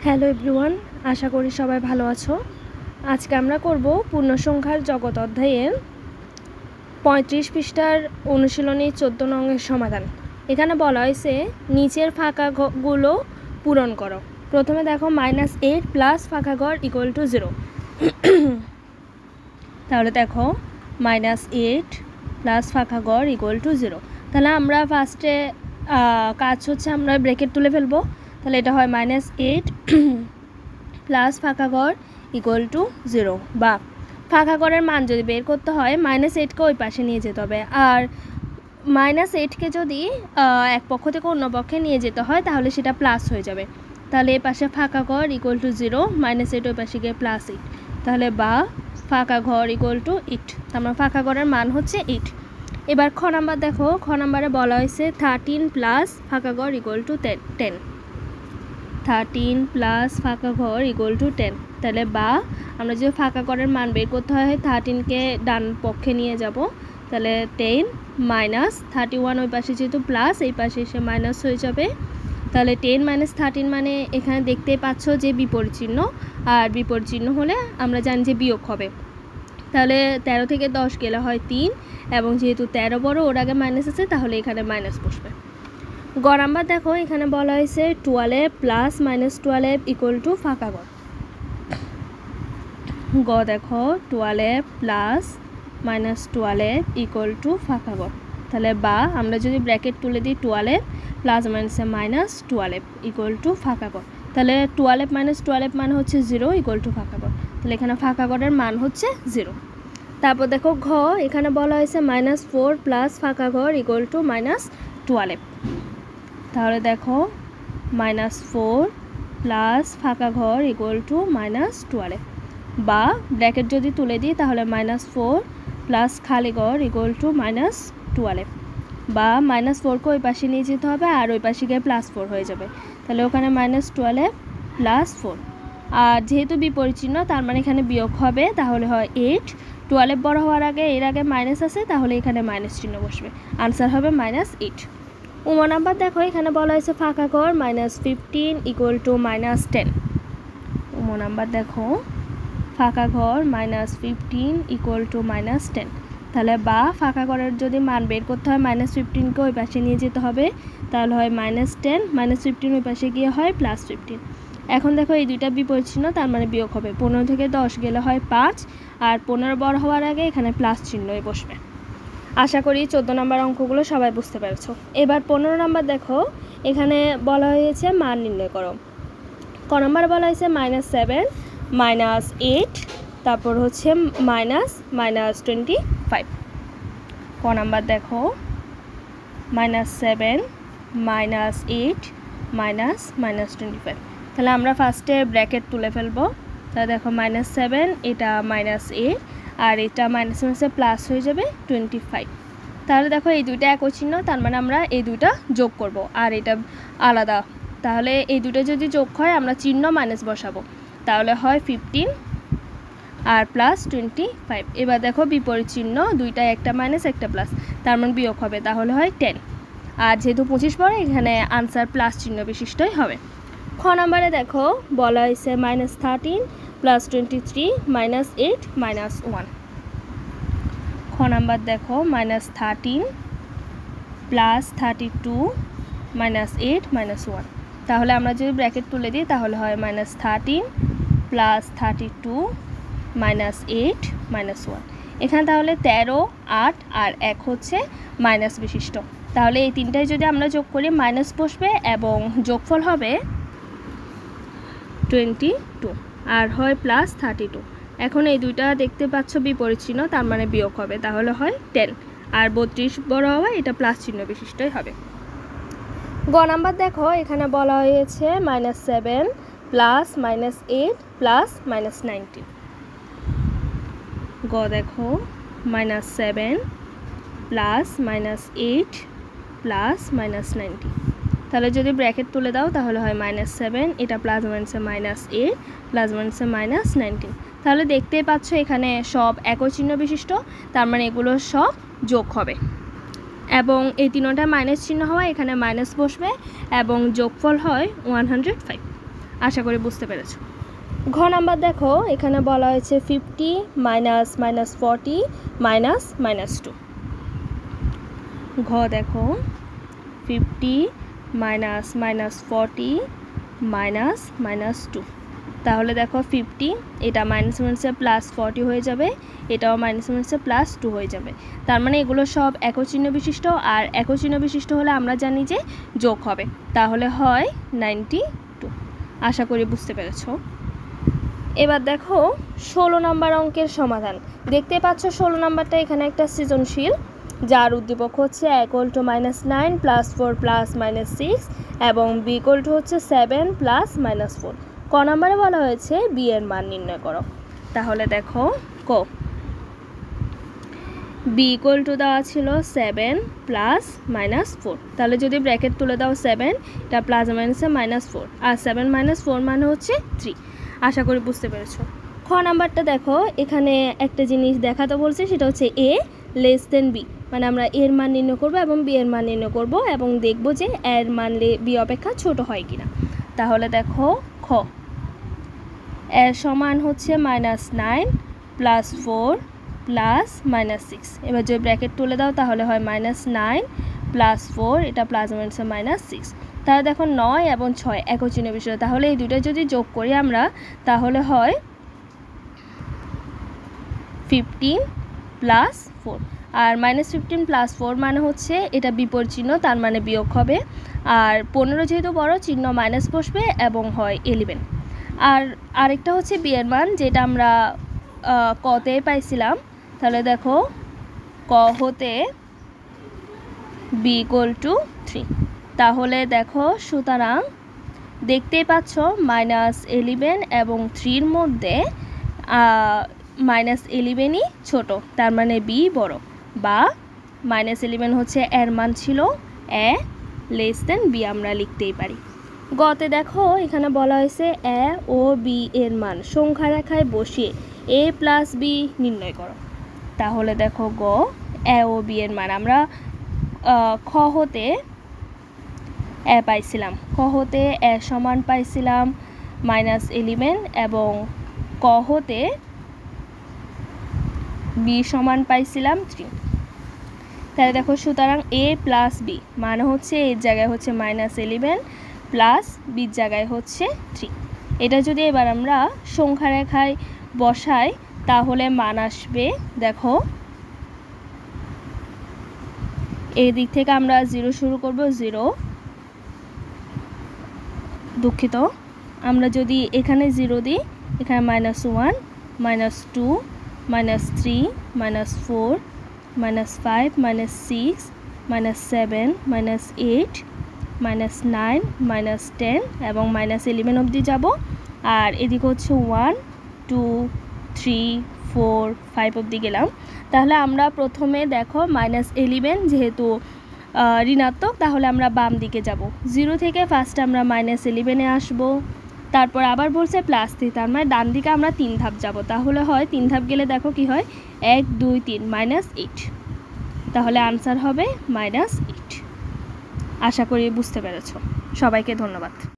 Hello everyone, আশা করি সবাই ভালো আছো। আজকে আমরা করব পূর্ণসংখ্যার জগৎ অধ্যায়ের 35 পৃষ্ঠার অনুশীলনী 14 নংয়ের সমাধান। এখানে বলা হয়েছে নিচের ফাঁকাগুলো পূরণ করো। প্রথমে দেখো -8 প্লাস ফাঁকা ঘর ইকুয়াল টু 0। তাহলে দেখো -8 প্লাস ফাঁকা ঘর ইকুয়াল টু 0। তাহলে আমরা ফার্স্টে কাজ হচ্ছে আমরা ব্র্যাকেট তুলে ফেলবো। তাহলে এটা হয় -8 প্লাস ফাঁকা ঘর ইকুয়াল টু 0, বা ফাঁকা ঘরের মান যদি বের করতে হয় -8কে ওই পাশে নিয়ে যেতে হবে, আর -8কে যদি এক পক্ষ থেকে অন্য পক্ষে নিয়ে যেতে হয় তাহলে সেটা প্লাস হয়ে যাবে। তাহলে এই পাশে ফাঁকা ঘর ইকুয়াল টু 0, -8 ওই পাশে গিয়ে +8, তাহলে বা ফাঁকা ঘর ইকুয়াল টু 8। তার ফাঁকা ঘরের মান হচ্ছে 8। এবার খ নাম্বার দেখো, খ নাম্বারে বলা হয়েছে 13 প্লাস ফাঁকা ঘর ইকুয়াল টু 10। 13 প্লাস ফাঁকা ঘর ইকুয়াল টু 10। তাহলে বা আমরা যদি ফাঁকা ঘরের মান বের করতে হয় 13কে ডান পক্ষে নিয়ে যাব, তাহলে 10 মাইনাস 31 ওই পাশে যেহেতু প্লাস এই পাশে এসে মাইনাস হয়ে যাবে। তাহলে 10 - 13 মানে এখানে দেখতেই পাচ্ছ যে বিপরীত চিহ্ন, আর বিপরীত চিহ্ন হলে আমরা জানি যে বিয়োগ হবে। তাহলে 13 থেকে 10 গেলে হয় 3, এবং যেহেতু 13 বড় ওর আগে মাইনাস আছে তাহলে এখানে মাইনাস বসবে। গ নাম্বার দেখো, এখানে বলা হয়েছে 12 প্লাস -12 ইকুয়াল টু ফাঁকা ঘর। গ দেখো 12 প্লাস -12 ইকুয়াল টু ফাঁকা ঘর। তাহলে বা আমরা যদি ব্র্যাকেট তুলে দিই 12 প্লাস -12 ইকুয়াল টু ফাঁকা ঘর। তাহলে 12 - 12 মানে হচ্ছে 0 ইকুয়াল টু ফাঁকা ঘর। তাহলে এখানে ফাঁকা ঘরের মান হচ্ছে 0। তারপর দেখো ঘ, এখানে বলা হয়েছে -4 প্লাস ফাঁকা ঘর ইকুয়াল টু -12। তাহলে দেখো -4 প্লাস ফাঁকা ঘর ইকুয়াল টু -12, বা ব্র্যাকেট যদি তুলে দিই তাহলে -4 প্লাস খালি ঘর ইকুয়াল টু -12, বা -4কে ওই পাশে নিয়ে যেতে হবে আর ওই পাশে গিয়ে +4 হয়ে যাবে। তাহলে ওখানে -12 + 4, আর যেহেতু বিপরীত চিহ্ন তার মানে এখানে বিয়োগ হবে, তাহলে হয় 8। 12 বড় হওয়ার আগে এর আগে মাইনাস আছে, তাহলে এখানে মাইনাস চিহ্ন বসবে, আনসার হবে -8। উম নাম্বার দেখো, এখানে বলা হয়েছে ফাঁকা ঘর -15 ইকুয়াল টু -10। উম নাম্বার দেখো ফাঁকা ঘর -15 ইকুয়াল টু -10। তাহলে বা ফাঁকা ঘরের যদি মান বের করতে হয় -15কে ওই পাশে নিয়ে যেতে হবে, তাহলে হয় -10, -15 ওই পাশে গিয়ে হয় +15। এখন দেখো এই দুইটা বিপরীত চিহ্ন তার মানে বিয়োগ হবে। 15 থেকে 10 গেলে হয় 5, আর 15 বড় হওয়ার আগে এখানে প্লাস চিহ্নই বসবে। আশা করি 14 নম্বর অঙ্কগুলো সবাই বুঝতে পেরেছো। এবার 15 নম্বর দেখো, এখানে বলা হয়েছে মান নির্ণয় করো। ক নম্বর বলা হয়েছে -7 -8, তারপর হচ্ছে -25। ক নাম্বার দেখো -7 -8 -25। তাহলে আমরা ফার্স্টে ব্র্যাকেট তুলে ফেলবো। তাহলে দেখো -7 এটা -8, আর এটা মাইনাসে প্লাস হয়ে যাবে 25। তাহলে দেখো এই দুইটা একই চিহ্ন, তার মানে আমরা এই দুইটা যোগ করব, আর এটা আলাদা। তাহলে এই দুটো যদি যোগ হয় আমরা চিহ্ন মাইনাস বসাবো, তাহলে হয় 15 আর +25। এবার দেখো বিপরীত চিহ্ন, দুইটা একটা মাইনাস একটা প্লাস, তার মানে বিয়োগ হবে, তাহলে হয় 10। আর যেহেতু 25 পরে এখানে আনসার প্লাস চিহ্ন বিশিষ্টই হবে। খ নাম্বারে দেখো বলা হয়েছে -13 +23 -8 -1। খ নাম্বার দেখো -13 +32 -8 -1। তাহলে আমরা যদি ব্র্যাকেট তুলে দিই তাহলে হয় -13 +32 -8 -1। এখানে তাহলে 13, 8 আর 1 হচ্ছে মাইনাস বিশিষ্ট। তাহলে এই তিনটাই যদি আমরা যোগ করি মাইনাস বসবে এবং যোগফল হবে 22, আর হয় +32। এখন এই দুইটা দেখতে পাচ্ছ বিপরীত চিহ্ন, তার মানে বিয়োগ হবে, তাহলে হয় 10, আর 32 বড় হওয়া এটা প্লাস চিহ্ন বিশিষ্টই হবে। গ নাম্বার দেখো, এখানে বলা হয়েছে -7 প্লাস -8 প্লাস -19। গ দেখো -7 প্লাস -8 প্লাস -19। তাহলে যদি ব্র্যাকেট তুলে দাও তাহলে হয় -7, এটা প্লাস মাইনাসে -8 প্লাস মাইনাসে -19। তাহলে দেখতেই পাচ্ছ এখানে সব একই চিহ্ন বিশিষ্ট, তার মানে এগুলো সব যোগ হবে, এবং এই তিনটা মাইনাস চিহ্ন হওয়া এখানে মাইনাস বসবে এবং যোগফল হয় 105। আশা করি বুঝতে পেরেছো। ঘ নাম্বার দেখো, এখানে বলা হয়েছে 50 মাইনাস 40 মাইনাস 2। ঘ দেখো 50 মাইনাস 40 মাইনাস 2। তাহলে দেখো 50 এটা মাইনাস মাইনাসে প্লাস 40 হয়ে যাবে, এটাও মাইনাস মাইনাসে প্লাস 2 হয়ে যাবে। তার মানে এগুলো সব একই চিহ্ন বিশিষ্ট, আর একই চিহ্ন বিশিষ্ট হলে আমরা জানি যে যোগ হবে, তাহলে হয় 92। আশা করি বুঝতে পেরেছো। এবার দেখো 16 নম্বর অঙ্কের সমাধান। দেখতে পাচ্ছ 16 নম্বরটা এখানে একটা সৃজনশীল, যার উদ্দীপক হচ্ছে a = -9 + 4 + -6 এবং b = হচ্ছে 7 + -4। ক নম্বরে বলা হয়েছে b এর মান নির্ণয় করো। তাহলে দেখো ক b = দেওয়া ছিল 7 + -4। তাহলে যদি ব্র্যাকেট তুলে দাও 7, এটা প্লাস মাইনাসে -4, আর 7 - 4 মানে হচ্ছে 3। আশা করি বুঝতে পেরেছো। খ নাম্বারটা দেখো, এখানে একটা জিনিস দেখাতে বলছে, সেটা হচ্ছে a b, মানে আমরা এর মান নির্ণয় করব এবং b এর মান নির্ণয় করব এবং দেখব যে এর মান b অপেক্ষা ছোট হয় কিনা। তাহলে দেখো খ এর সমান হচ্ছে -9 + 4 + -6। এবার যদি ব্র্যাকেট তুলে দাও তাহলে হয় -9 + 4, এটা প্লাস মাইনাসে -6। তাহলে দেখো 9 এবং 6 একই চিহ্ন বিশিষ্ট, তাহলে এই দুটো যদি যোগ করি আমরা তাহলে হয় 15 + 4। আর -15 + 4 মানে হচ্ছে এটা বিপরীত চিহ্ন, তার মানে বিয়োগ হবে। আর 15 যেহেতু বড়, চিহ্ন মাইনাস বসবে এবং হয় 11। আর আরেকটা হচ্ছে বি এর মান, যেটা আমরা কতে পাইছিলাম। তাহলে দেখো ক হতে b = 3। তাহলে দেখো সুতরাং দেখতেই পাচ্ছ -11 এবং 3-র মধ্যে -11ই ছোট, তার মানে b বড়, বা -11 হচ্ছে এর মান ছিল a b, আমরা লিখতেই পারি। গতে দেখো এখানে বলা হয়েছে a ও b এর মান সংখ্যা রেখায় বসিয়ে a + b নির্ণয় করো। তাহলে দেখো গ a ও b এর মান আমরা খ হতে a পাইছিলাম, খ হতে a সমান পাইছিলাম -11 এবং ক হতে b সমান পাইছিলাম 3। তাহলে দেখো সুতরাং a + b মানে হচ্ছে এর জায়গায় হচ্ছে -11 প্লাস বির জায়গায় হচ্ছে 3। এটা যদি এবার আমরা সংখ্যা রেখায় বসাই তাহলে মান আসবে, দেখো এই দিক থেকে আমরা 0 শুরু করব, 0, দুঃখিত, আমরা যদি এখানে 0 দিই, এখানে -1 -2 -3 -4 -5 -6 -7 -8 -9 -10 এবং -11 অবধি যাব। আর এদিকে হচ্ছে 1 2 3 4 5 অবধি গেলাম। তাহলে আমরা প্রথমে দেখো -11 যেহেতু ঋণাত্মক, তাহলে আমরা বাম দিকে যাব, 0 থেকে ফার্স্টে আমরা -11-এ আসব, তারপর আবার বলছে +3, তার মানে ডান দিকে আমরা 3 ধাপ যাব। তাহলে হয় 3 ধাপ গেলে দেখো কি হয়, 1 2 3 -8। তাহলে আনসার হবে -8। আশা করি বুঝতে পেরেছো। সবাইকে ধন্যবাদ।